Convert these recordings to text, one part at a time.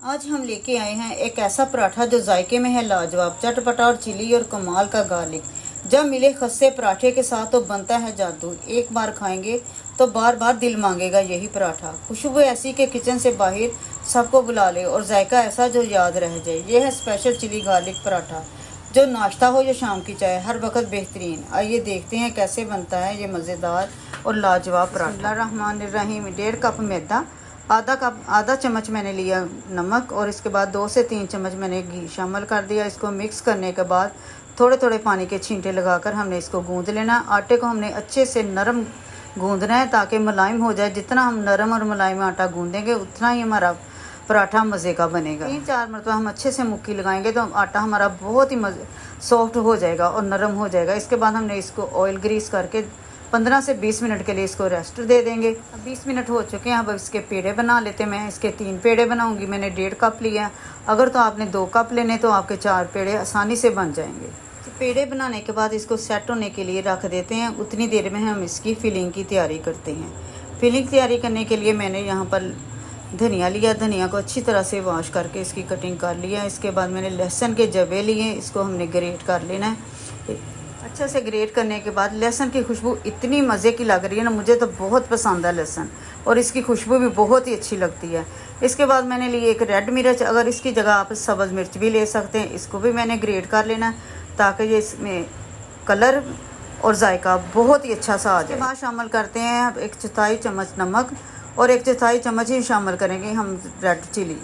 आज हम लेके आए हैं एक ऐसा पराठा जो जायके में है लाजवाब, चटपटा और चिली और कमाल का गार्लिक। जब मिले खस्से पराठे के साथ तो बनता है जादू। एक बार खाएंगे तो बार बार दिल मांगेगा यही पराठा। खुशबू ऐसी कि किचन से बाहर सबको बुला ले और जायका ऐसा जो याद रह जाए। ये है स्पेशल चिली गार्लिक पराठा, जो नाश्ता हो या शाम की चाय, हर वक्त बेहतरीन। आइए देखते हैं कैसे बनता है ये मज़ेदार और लाजवाब पराठा। रहमान 1.5 कप मैदा, आधा चम्मच मैंने लिया नमक और इसके बाद 2 से 3 चम्मच मैंने घी शामिल कर दिया। इसको मिक्स करने के बाद थोड़े थोड़े पानी के छींटे लगाकर हमने इसको गूंद लेना। आटे को हमने अच्छे से नरम गूंदना है ताकि मुलायम हो जाए। जितना हम नरम और मुलायम आटा गूंदेंगे उतना ही हमारा पराठा मज़े का बनेगा। 3-4 मरतबा हम अच्छे से मुक्की लगाएंगे तो आटा हमारा बहुत ही सॉफ्ट हो जाएगा और नरम हो जाएगा। इसके बाद हमने इसको ऑयल ग्रीस करके 15 से 20 मिनट के लिए इसको रेस्ट दे देंगे। अब 20 मिनट हो चुके हैं, अब इसके पेड़े बना लेते हैं। मैं इसके 3 पेड़े बनाऊंगी। मैंने 1.5 कप लिया है। अगर तो आपने 2 कप लेने तो आपके 4 पेड़े आसानी से बन जाएंगे। पेड़े बनाने के बाद इसको सेट होने के लिए रख देते हैं। उतनी देर में हम इसकी फिलिंग की तैयारी करते हैं। फिलिंग तैयारी करने के लिए मैंने यहाँ पर धनिया लिया। धनिया को अच्छी तरह से वॉश करके इसकी कटिंग कर लिया। इसके बाद मैंने लहसुन के जवे लिए, इसको हमने ग्रेट कर लेना है। अच्छे से ग्रेट करने के बाद लहसुन की खुशबू इतनी मज़े की लग रही है ना, मुझे तो बहुत पसंद है लहसुन, और इसकी खुशबू भी बहुत ही अच्छी लगती है। इसके बाद मैंने ली एक रेड मिर्च, अगर इसकी जगह आप सब्ज़ मिर्च भी ले सकते हैं। इसको भी मैंने ग्रेट कर लेना ताकि ये इसमें कलर और जायका बहुत ही अच्छा सा आ जाए। इसके बाद शामिल करते हैं अब 1/4 चम्मच नमक और 1/4 चम्मच ही शामिल करेंगे हम रेड चिली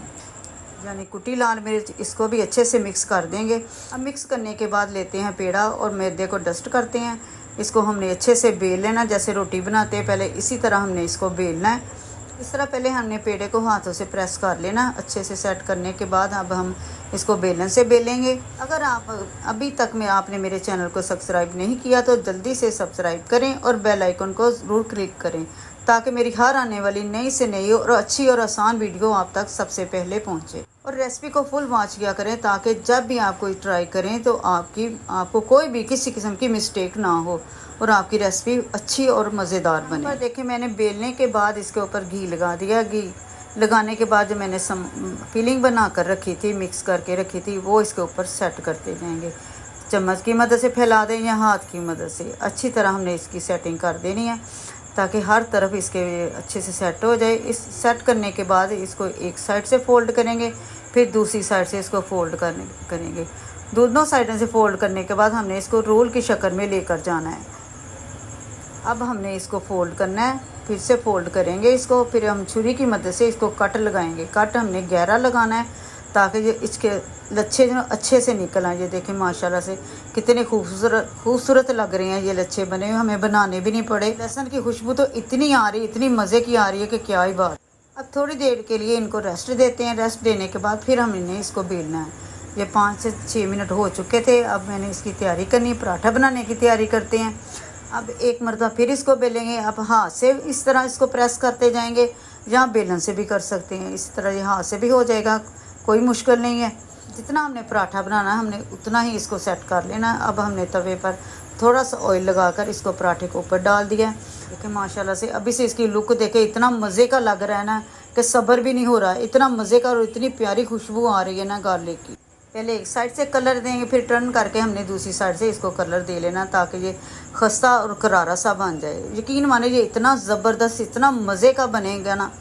यानी कुटी लाल मिर्च। इसको भी अच्छे से मिक्स कर देंगे। अब मिक्स करने के बाद लेते हैं पेड़ा और मैदे को डस्ट करते हैं। इसको हमने अच्छे से बेल लेना, जैसे रोटी बनाते हैं पहले इसी तरह हमने इसको बेलना है। इस तरह पहले हमने पेड़े को हाथों से प्रेस कर लेना। अच्छे से सेट करने के बाद अब हम इसको बेलन से बेलेंगे। अगर आप अभी तक में आपने मेरे चैनल को सब्सक्राइब नहीं किया तो जल्दी से सब्सक्राइब करें और बेल आइकन को ज़रूर क्लिक करें ताकि मेरी हर आने वाली नई से नई और अच्छी और आसान वीडियो आप तक सबसे पहले पहुंचे। और रेसिपी को फुल वॉच किया करें ताकि जब भी आप कोई ट्राई करें तो आपको कोई भी किसी किस्म की मिस्टेक ना हो और आपकी रेसिपी अच्छी और मज़ेदार बने। पर देखिए मैंने बेलने के बाद इसके ऊपर घी लगा दिया। घी लगाने के बाद जो मैंने फिलिंग बना कर रखी थी, मिक्स करके रखी थी, वो इसके ऊपर सेट करते जाएंगे। चम्मच की मदद से फैला दें या हाथ की मदद से अच्छी तरह हमने इसकी सेटिंग कर देनी है ताकि हर तरफ इसके अच्छे से सेट हो जाए। इस सेट करने के बाद इसको एक साइड से फ़ोल्ड करेंगे, फिर दूसरी साइड से इसको फ़ोल्ड करेंगे। दोनों साइडों से फ़ोल्ड करने के बाद हमने इसको रोल की शक्ल में लेकर जाना है। अब हमने इसको फ़ोल्ड करना है, फिर से फ़ोल्ड करेंगे इसको, फिर हम छुरी की मदद से इसको कट लगाएंगे। कट हमने गहरा लगाना है ताकि ये इसके लच्छे जो अच्छे से निकल आए। ये देखें माशाल्लाह से कितने खूबसूरत लग रहे हैं ये लच्छे बने हुए, हमें बनाने भी नहीं पड़े। लहसुन की खुशबू तो इतनी आ रही, इतनी मज़े की आ रही है कि क्या ही बात। अब थोड़ी देर के लिए इनको रेस्ट देते हैं। रेस्ट देने के बाद फिर हमने इसको बेलना है। ये 5 से 6 मिनट हो चुके थे। अब मैंने इसकी तैयारी करनी, पराठा बनाने की तैयारी करते हैं। अब एक मरतबा फिर इसको बेलेंगे। अब हाथ से इस तरह इसको प्रेस करते जाएंगे, या बेलन से भी कर सकते हैं। इस तरह ये हाथ से भी हो जाएगा, कोई मुश्किल नहीं है। जितना हमने पराठा बनाना है हमने उतना ही इसको सेट कर लेना। अब हमने तवे पर थोड़ा सा ऑयल लगाकर इसको पराठे के ऊपर डाल दिया। देखिए माशाल्लाह से अभी से इसकी लुक देखे इतना मज़े का लग रहा है ना कि सब्र भी नहीं हो रहा है। इतना मज़े का और इतनी प्यारी खुशबू आ रही है ना गार्लिक की। पहले एक साइड से कलर देंगे, फिर टर्न करके हमने दूसरी साइड से इसको कलर दे लेना ताकि ये खस्ता और करारा सा बन जाए। यकीन माने ये इतना ज़बरदस्त, इतना मज़े का बनेगा ना।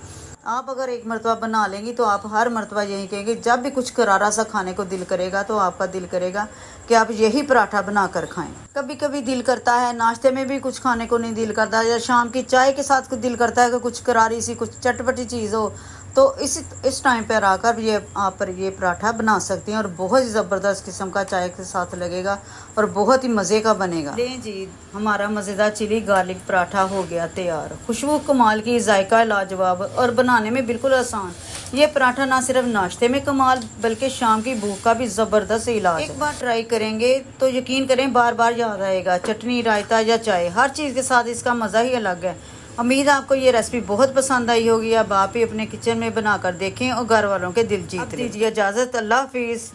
आप अगर एक मरतबा बना लेंगी तो आप हर मरतबा यही कहेंगे, जब भी कुछ करारा सा खाने को दिल करेगा तो आपका दिल करेगा कि आप यही पराठा बना कर खाएं। कभी कभी दिल करता है नाश्ते में भी कुछ खाने को नहीं दिल करता, या शाम की चाय के साथ कुछ दिल करता है कि कुछ करारी सी कुछ चटपटी चीज़ हो, तो इस टाइम पर आकर आप ये पराठा बना सकती हैं और बहुत ही ज़बरदस्त किस्म का चाय के साथ लगेगा और बहुत ही मज़े का बनेगा। लें जी, हमारा मज़ेदार चिली गार्लिक पराठा हो गया तैयार। खुशबू कमाल की, जायका लाजवाब और बनाने में बिल्कुल आसान। ये पराठा ना सिर्फ नाश्ते में कमाल बल्कि शाम की भूख का भी ज़बरदस्त इलाज। एक बार ट्राई करेंगे तो यकीन करें बार बार याद आएगा। चटनी, रायता या चाय, हर चीज़ के साथ इसका मज़ा ही अलग है। उम्मीद है आपको ये रेसिपी बहुत पसंद आई होगी। अब आप ही अपने किचन में बनाकर देखें और घर वालों के दिल जीत लीजिए। इजाज़त, अल्लाह हाफिज़।